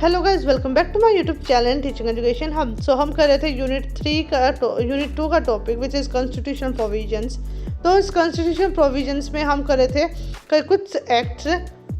Hello guys, welcome back to my YouTube channel teaching education. हम कर रहे थे यूनिट 2 का topic which is constitutional provisions. तो इस कॉन्स्टिट्यूशनल प्रोविजंस में हम कर रहे थे कुछ एक्ट्स।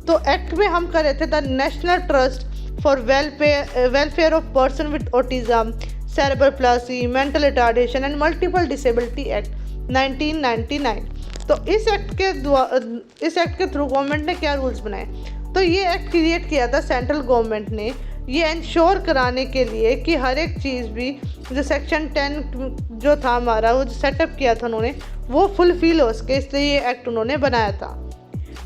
तो एक्ट में हम कर रहे थे the national trust for welfare of person with autism, cerebral palsy, mental retardation and multiple disability act 1999। तो इस एक्ट के थ्रू गवर्नमेंट ने क्या रूल्स बनाए? तो ये एक्ट क्रिएट किया था सेंट्रल गवर्नमेंट ने, ये इंश्योर कराने के लिए कि हर एक चीज़ भी जो सेक्शन 10 जो था हमारा, वो जो सेटअप किया था उन्होंने, वो फुलफिल हो सके, इसलिए ये एक्ट उन्होंने बनाया था।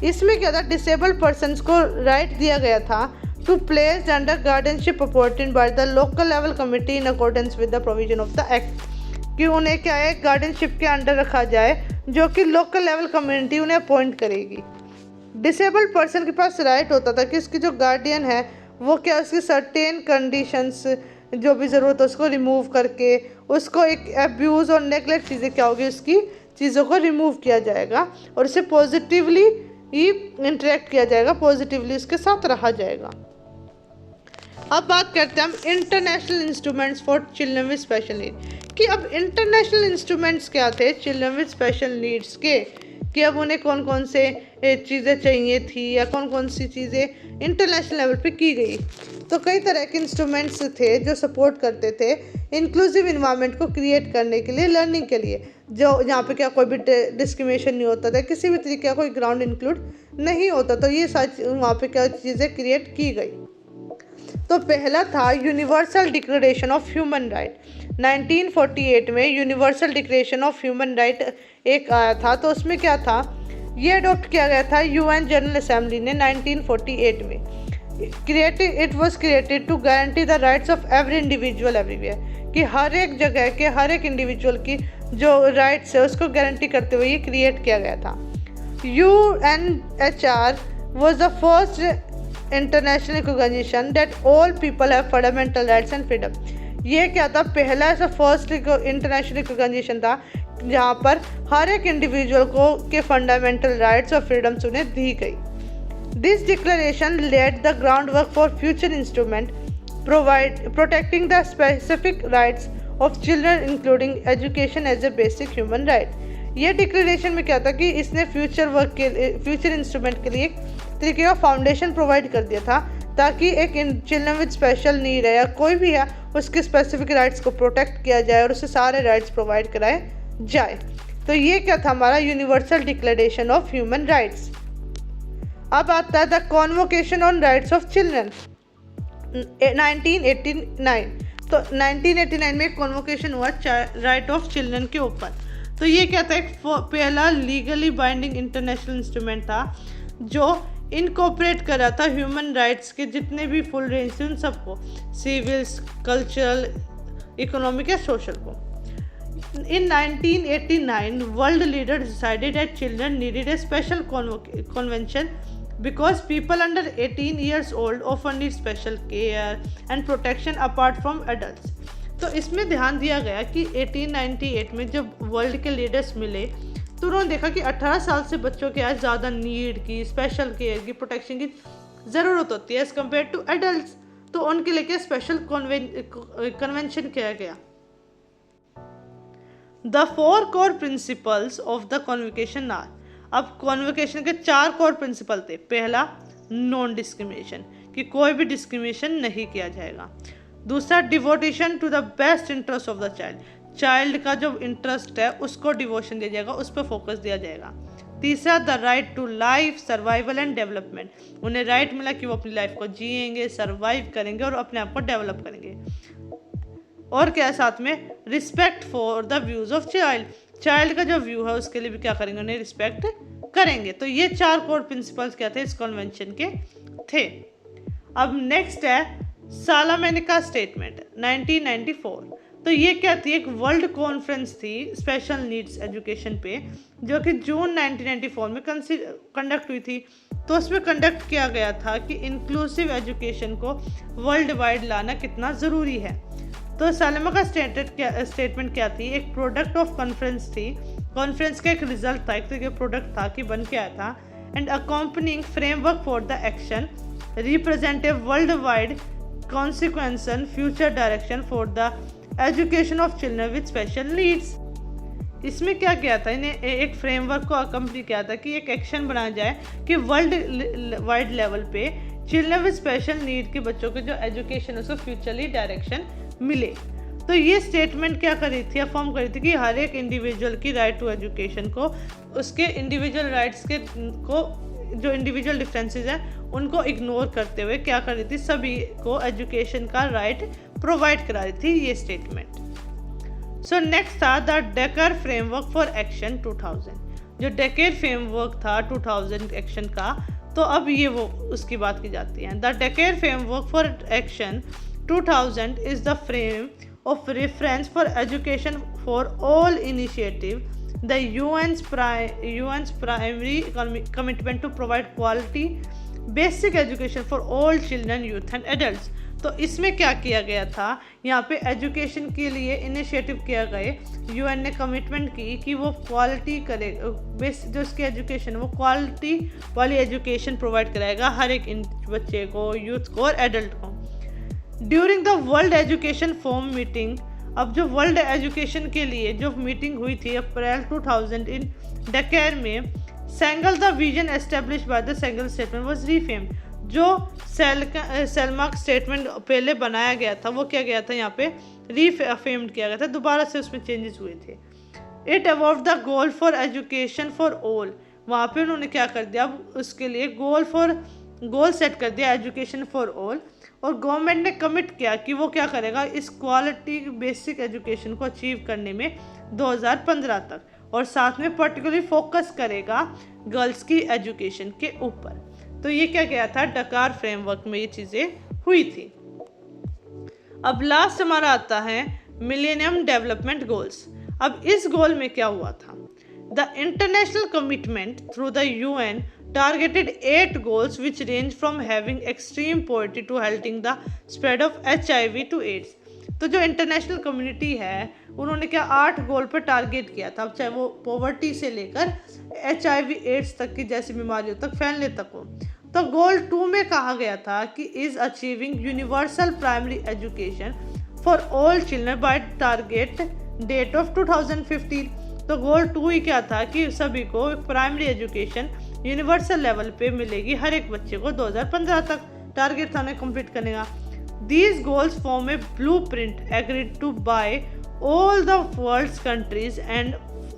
इसमें क्या था, डिसेबल्ड पर्सनस को राइट दिया गया था to place under guardianship appointed by the local level committee in accordance with the provision of the act, कि उन्हें क्या है, गार्डियनशिप के अंडर रखा जाए जो कि लोकल लेवल कम्युनिटी उन्हें अपॉइंट करेगी। डिसेबल्ड पर्सन के पास राइट होता था कि उसकी जो गार्डियन है वो क्या, उसकी सर्टेन कंडीशंस जो भी ज़रूरत है उसको रिमूव करके उसको एक एब्यूज़ और नेगलेक्ट चीज़ें क्या होगी, उसकी चीज़ों को रिमूव किया जाएगा और उसे पॉजिटिवली ही इंटरेक्ट किया जाएगा, पॉजिटिवली उसके साथ रहा जाएगा। अब बात करते हैं हम international instruments for children with special need, कि अब इंटरनेशनल इंस्ट्रूमेंट्स क्या थे चिल्ड्रन विद स्पेशल नीड्स के, कि अब उन्हें कौन कौन से चीज़ें चाहिए थी या कौन कौन सी चीज़ें इंटरनेशनल लेवल पे की गई। तो कई तरह के इंस्ट्रूमेंट्स थे जो सपोर्ट करते थे इंक्लूसिव इन्वायरमेंट को क्रिएट करने के लिए, लर्निंग के लिए, जो यहाँ पे क्या कोई भी डिस्क्रिमिनेशन नहीं होता था, किसी भी तरीके का कोई ग्राउंड इंक्लूड नहीं होता। तो ये सारी वहाँ पे क्या चीज़ें क्रिएट की गई। तो पहला था universal declaration of human right. 1948 में universal declaration of human right एक आया था। तो उसमें क्या था, ये अडॉप्ट किया गया था यूएन जनरल असेंबली ने 1948 में। It was created to guarantee the rights of every individual everywhere, कि हर एक जगह के हर एक इंडिविजुअल की जो राइट्स है उसको गारंटी करते हुए ये क्रिएट किया गया था। UNHR was the first international recognition that all people have fundamental rights and freedom। ये क्या था, पहला ऐसा फर्स्ट इंटरनेशनल रिकॉग्निशन था जहाँ पर हर एक इंडिविजुअल को के फंडामेंटल राइट्स और फ्रीडम्स उन्हें दी गई। This declaration laid the ground work for future instrument protecting the specific rights of children including education as a basic human right. ये डिक्लेरेशन में क्या था कि इसने फ्यूचर इंस्ट्रूमेंट के लिए एक तरीके का फाउंडेशन प्रोवाइड कर दिया था, ताकि एक चिल्ड्रन विद स्पेशल नीड है या कोई भी है उसके स्पेसिफिक राइट्स को प्रोटेक्ट किया जाए और उसे सारे राइट्स प्रोवाइड कराए जाए। तो ये क्या था हमारा universal declaration of human rights. अब आता है the convocation on rights of children 1989। तो 1989 में एक कॉन्वोकेशन हुआ राइट ऑफ चिल्ड्रन के ऊपर। तो ये क्या था, एक पहला लीगली बाइंडिंग इंटरनेशनल इंस्ट्रूमेंट था जो इनकॉर्पोरेट कर रहा था ह्यूमन राइट्स के जितने भी फुल रेंज थे उन सबको, सिविल्स, कल्चरल, इकोनॉमिक या सोशल को। In 1989, world leaders decided that children needed a special convention because people under 18 years old often need special care and protection apart from adults। तो इसमें ध्यान दिया गया कि 1898 में जब वर्ल्ड के लीडर्स मिले तो उन्होंने देखा कि 18 साल से बच्चों के आज ज़्यादा नीड की, स्पेशल केयर की, प्रोटेक्शन की ज़रूरत होती है एज़ कम्पेयर टू एडल्ट्स। तो उनके लिए क्या स्पेशल कन्वेंशन किया गया। The 4 core principles of the convocation are, अब कॉन्वोकेशन के 4 कोर प्रिंसिपल थे। पहला, नॉन डिस्क्रिमिनेशन, कि कोई भी डिस्क्रिमिनेशन नहीं किया जाएगा। दूसरा, devotion to the best interest of the child का जो इंटरेस्ट है उसको डिवोशन दिया जाएगा, उस पर फोकस दिया जाएगा। तीसरा, the right to life, survival and development, उन्हें राइट मिला कि वो अपनी लाइफ को जिएंगे, सर्वाइव करेंगे और अपने आप को डेवलप करेंगे। और क्या साथ में, respect for the views of child का जो व्यू है उसके लिए भी क्या करेंगे, उन्हें रिस्पेक्ट करेंगे। तो ये 4 कोर प्रिंसिपल्स क्या थे इस कन्वेंशन के थे। अब नेक्स्ट है सालामेनिका स्टेटमेंट 1994। तो ये क्या थी, एक वर्ल्ड कॉन्फ्रेंस थी स्पेशल नीड्स एजुकेशन पे, जो कि जून 1994 में कंडक्ट हुई थी। तो उसमें कंडक्ट किया गया था कि इंक्लूसिव एजुकेशन को वर्ल्ड वाइड लाना कितना ज़रूरी है। तो सालामा का स्टेटमेंट क्या थी, एक प्रोडक्ट ऑफ कॉन्फ्रेंस थी, कॉन्फ्रेंस का एक रिजल्ट था, एक प्रोडक्ट था कि बन के आया था, and accompanying framework for the action represent a worldwide consequence and future direction for the education of children with special needs। इसमें क्या किया था, इन्हें एक फ्रेमवर्क को अकम्पनी किया था कि एक एक्शन बनाया जाए कि वर्ल्ड वाइड लेवल पे चिल्ड्रन विद स्पेशल नीड के बच्चों के जो एजुकेशन उसको फ्यूचरली डायरेक्शन मिले। तो ये स्टेटमेंट क्या करी थी, अफर्म करी थी कि हर एक इंडिविजुअल की राइट टू एजुकेशन को, उसके इंडिविजुअल राइट्स के को, जो इंडिविजुअल डिफरेंसेस हैं उनको इग्नोर करते हुए क्या कर रही थी, सभी को एजुकेशन का राइट प्रोवाइड करा रही थी ये स्टेटमेंट। सो नेक्स्ट था the decker framework for action 2000। जो डेकर फ्रेमवर्क था 2000 एक्शन का, तो अब ये वो उसकी बात की जाती है। The decker framework for action 2000 is the frame of reference for education for all initiative, the UN's primary commitment to provide quality basic education for all children, youth and adults। तो इसमें क्या किया गया था, यहाँ पे एजुकेशन के लिए इनिशिएटिव किया गए, यूएन ने कमिटमेंट की कि वो क्वालिटी करे, जो उसकी एजुकेशन वो क्वालिटी वाली एजुकेशन प्रोवाइड कराएगा हर एक बच्चे को, यूथ को और एडल्ट को। During the world education forum meeting, अब जो वर्ल्ड एजुकेशन के लिए जो मीटिंग हुई थी अप्रैल 2000 इन डकर में, Senegal the vision establish by the Senegal statement was reaffirmed. जो सेलमार्क स्टेटमेंट पहले बनाया गया था वो क्या गया था, यहाँ पे रीफेम्ड किया गया था, दोबारा से उसमें चेंजेस हुए थे। It about the goal for education for all, वहाँ पे उन्होंने क्या कर दिया, अब उसके लिए गोल सेट कर दिया एजुकेशन फॉर ऑल, और गवर्नमेंट ने कमिट किया कि वो क्या करेगा, इस क्वालिटी बेसिक एजुकेशन को अचीव करने में 2015 तक, और साथ में पर्टिकुलरली फोकस करेगा गर्ल्स की एजुकेशन के ऊपर। तो ये क्या गया था, डकार फ्रेमवर्क में ये चीज़ें हुई थी। अब लास्ट हमारा आता है मिलेनियम डेवलपमेंट गोल्स। अब इस गोल में क्या हुआ था, the international commitment through the UN targeted 8 goals which range from having extreme poverty to halting the spread of HIV to AIDS। तो जो इंटरनेशनल कम्युनिटी है उन्होंने क्या 8 गोल पर टारगेट किया था, चाहे वो पॉवर्टी से लेकर HIV एड्स तक की जैसी बीमारियों तक फैलने तक हो। तो गोल 2 में कहा गया था कि is achieving universal primary education for all children by target date of 2015। तो गोल 2 ही क्या था कि सभी को प्राइमरी एजुकेशन यूनिवर्सल लेवल पे मिलेगी हर एक बच्चे को 2015 तक, टारगेट था उन्हें कंप्लीट करने का। These goals form a blueprint agreed to by all the world's countries and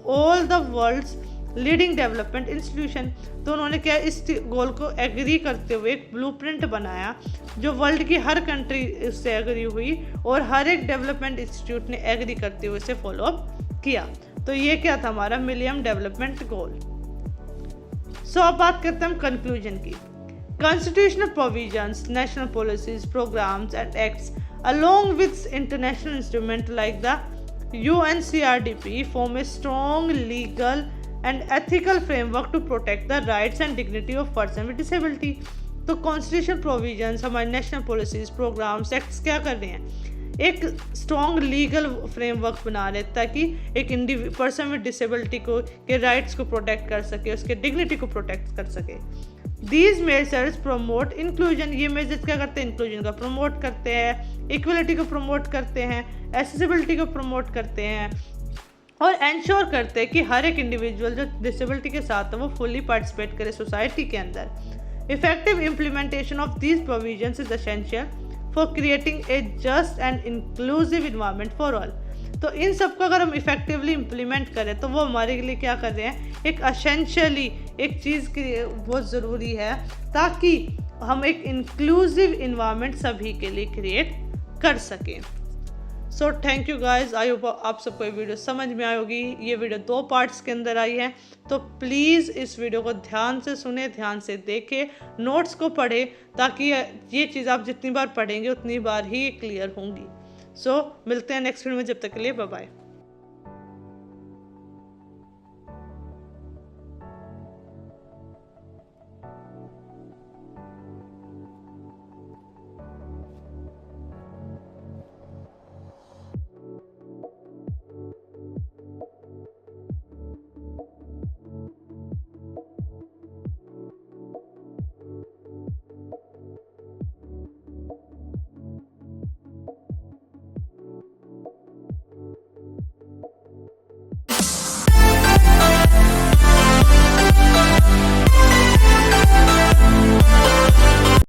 all the world's leading development institution. तो उन्होंने क्या इस गोल को एग्री करते हुए एक ब्लूप्रिंट बनाया जो वर्ल्ड की हर कंट्री इससे एग्री हुई और हर एक डेवलपमेंट इंस्टीट्यूट ने एग्री करते हुए इसे फॉलो अप किया। तो ये क्या था हमारा मिलेनियम डेवलपमेंट गोल। सो अब बात करते हैं हम कंक्लूजन की। Constitutional provisions, national policies, programmes and acts along with international instruments like the UNCRDP form a strong legal and ethical framework to protect the rights and dignity of persons with disability। तो constitutional provisions, हमारे national policies, programmes, acts क्या कर रहे हैं, एक strong legal framework बना रहे ताकि एक पर्सन विद डिसेबिलिटी को के राइट्स को प्रोटेक्ट कर सके, उसके डिग्निटी को प्रोटेक्ट कर सके। दीज मेजर्स प्रमोट इंक्लूजन, ये मेजर्स क्या करते हैं, इंक्लूजन का प्रमोट करते हैं, इक्वलिटी को प्रमोट करते हैं, एक्सेसिबिलिटी को प्रमोट करते हैं और एंश्योर करते हैं कि हर एक इंडिविजुअल जो डिसेबिलिटी के साथ है वो फुली पार्टिसिपेट करे सोसाइटी के अंदर। Effective implementation of these provisions is essential for creating a just and inclusive environment for all. तो इन सबको अगर हम इफेक्टिवली इम्प्लीमेंट करें तो वो हमारे लिए क्या कर रहे हैं, एक एसेंशियली एक चीज़ की बहुत ज़रूरी है ताकि हम एक इंक्लूसिव इन्वायरमेंट सभी के लिए क्रिएट कर सकें। So thank you guys, I hope आप सबको ये वीडियो समझ में आई होगी। ये वीडियो 2 पार्ट्स के अंदर आई है, तो प्लीज़ इस वीडियो को ध्यान से सुने, ध्यान से देखें, नोट्स को पढ़ें ताकि ये चीज़ आप जितनी बार पढ़ेंगे उतनी बार ही क्लियर होंगी। सो मिलते हैं नेक्स्ट वीडियो में, जब तक के लिए बाय बाय।